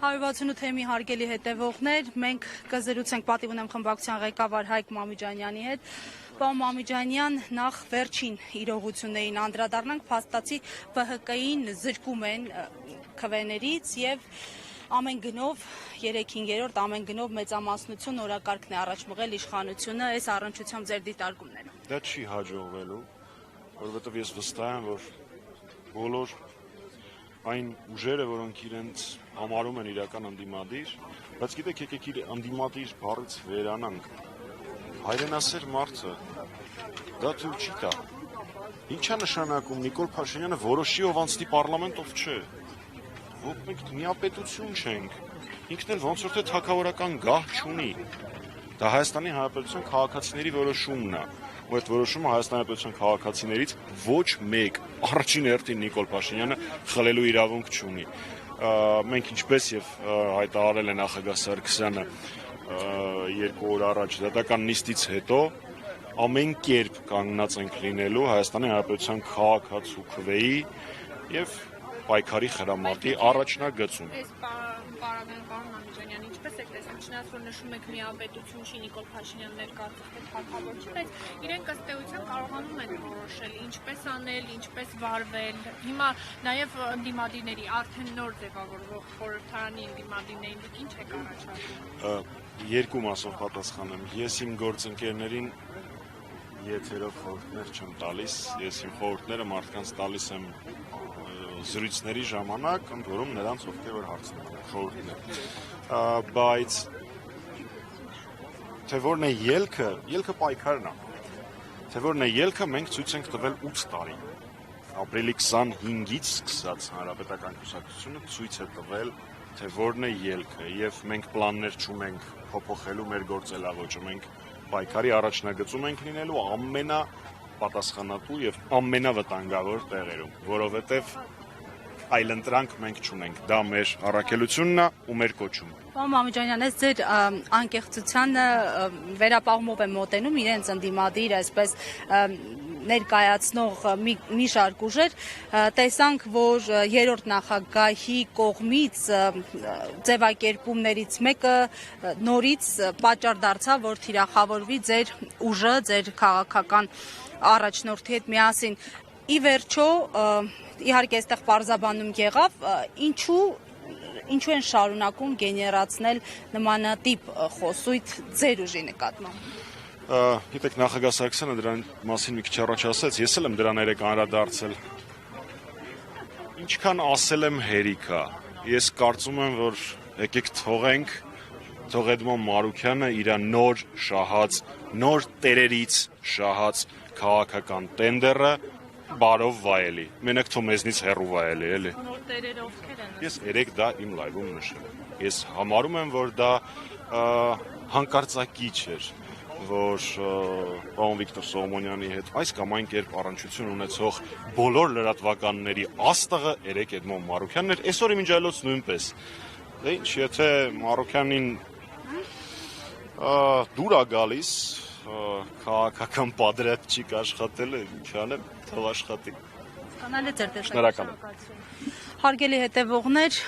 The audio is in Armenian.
168 թեմի հարգելի հետևողներ, մենք կզրուցենք պատիվ ունեմ խմբակցության ղեկավար Հայկ Մամիջանյանի հետ։ Պարոն Մամիջանյան, նախ վերջին իրողություններին անդրադառնանք, փաստացի ԲՀԿ-ին զրկում են քվեներից եւ ամեն գնով 3/5 ամեն գնով մեծամասնություն օրակարգն է առաջ մղել իշխանությունը, այս առնչությամբ ձեր դիտարկումները։ Դա չի հաջողվելու, որովհետեւ ես վստահ եմ, որ բոլոր այն ուժերը, որոնք իրենց համարում են իրական ընդդիմադիր, բայց գիտեք, եկեք իր ընդդիմադիր բառից վերանանք։ Հայրենասեր մարդը դա թույլ չի տա։ Ինչ է նշանակում Նիկոլ Փաշինյանը որոշի ով անցնի պարլամենտ, ով չէ։ Ոք մենք միապետություն չենք։ Ինքն էլ ոնց որ թե թագավորական գահ չունի։ Դա Հայաստանի Հանրապետության քաղաքացիների որոշումն է։ Ու այդ որոշումը Հայաստանի Հանրապետության քաղաքացիներից ոչ մեկ առաջին հերթին Նիկոլ Փաշինյանը խլելու իրավունք չունի։ Մենք ինչպես եւ հայտարարել է նախագահ Սարգսյանը 2 օր առաջ դատական նիստից հետո ամեն կերպ կանգնած ենք լինելու Հայաստանի Հանրապետության քաղաքացու քվեի եւ պայքարի խրամատի առաջնագծում։ Ինչպես եք տեսնում, չնայած որ նշում եք միապետություն չի Նիկոլ Փաշինյանն ներկայացնում թե թագավոր չի, բայց իրենք ըստ էության կարողանում են որոշել ինչպես անել, ինչպես վարվել։ Հիմա նաև ընդդիմադիրների արդեն նոր ձևավորվող խորհրդարանի ընդդիմադիրներին դուք ինչ եք առաջարկում։ Երկու մասով պատասխանեմ։ Ես իմ գործընկերներին եթերով խորհուրդներ չեմ տալիս, ես իմ խորհուրդները մարդկանց տալիս եմ զրույցների ժամանակ, ընդ որում նրանց ովքեր որ հարցնում են խորհուրդներ։ Բայց թե որն է ելքը պայքարն է։ Թե որն է ելքը մենք ցույց ենք տվել 8 տարի։ Ապրիլի 25-ից սկսած հանրապետական կուսակցությունը ցույց է տվել, թե որն է ելքը, եւ մենք պլաններ չունենք փոփոխելու մեր գործելավոճը, մենք պայքարի առաջնագծում ենք լինելու ամենապատասխանատու եւ ամենավտանգավոր տեղերում, որովհետեւ այլընտրանք մենք չունենք, դա մեր առաքելությունն է ու մեր կոչումը։ Պարոն Մամիջանյան, ես ձեր անկեղծությանը վերապահումով եմ մոտենում իրենց ընդդիմադիր, այսպես ներկայացնող մի շարք ուժեր, տեսանք, որ երրորդ նախագահի կողմից ձևակերպումներից մեկը նորից պատճառ դարձավ, որ թիրախավորվի ձեր ուժը, ձեր քաղաքական առաջնորդի հետ միասին։ Ի վերջո, իհարկե այստեղ պարզաբանում եղավ, ինչու են շարունակում գեներացնել նմանատիպ խոսույթ ձեր ուժի նկատմամբ։ Գիտեք, նախագահ Սարգսյանը դրան մասին մի քիչ առաջ ասաց, ես էլ եմ դրան երեք անդրադարձել։ Ինչքան ասել եմ հերիք է։ Ես կարծում եմ, որ եկեք թողենք Էդմոն Մարուքյանը իր նոր շահած, նոր տերերից շահած քաղաքական տենդերը բարով վայելի։ Մենակ թող մեզնից հեռու վայելի, էլի։ Նոր տերերը ովքեր են։ Ես երեք դա իմ լայվում նշել։ Ես համարում եմ, որ դա հանկարծակի չէր, որ պարոն Վիկտոր Սողոմոնյանի հետ այս կամ այն կերպ առնչություն ունեցող բոլոր լրատվականների աստղը երեք Էդմոն Մարուքյանն էր, այսօր իմ ջայլոց նույնպես։ Դե ինչ, եթե Մարուքյանին դուր է գալիս քաղաքական պատրաստ չի աշխատել, ինչ անեմ, թող աշխատի։ Կանալի ձեր տեսակետը։ Հարգելի հետևողներ,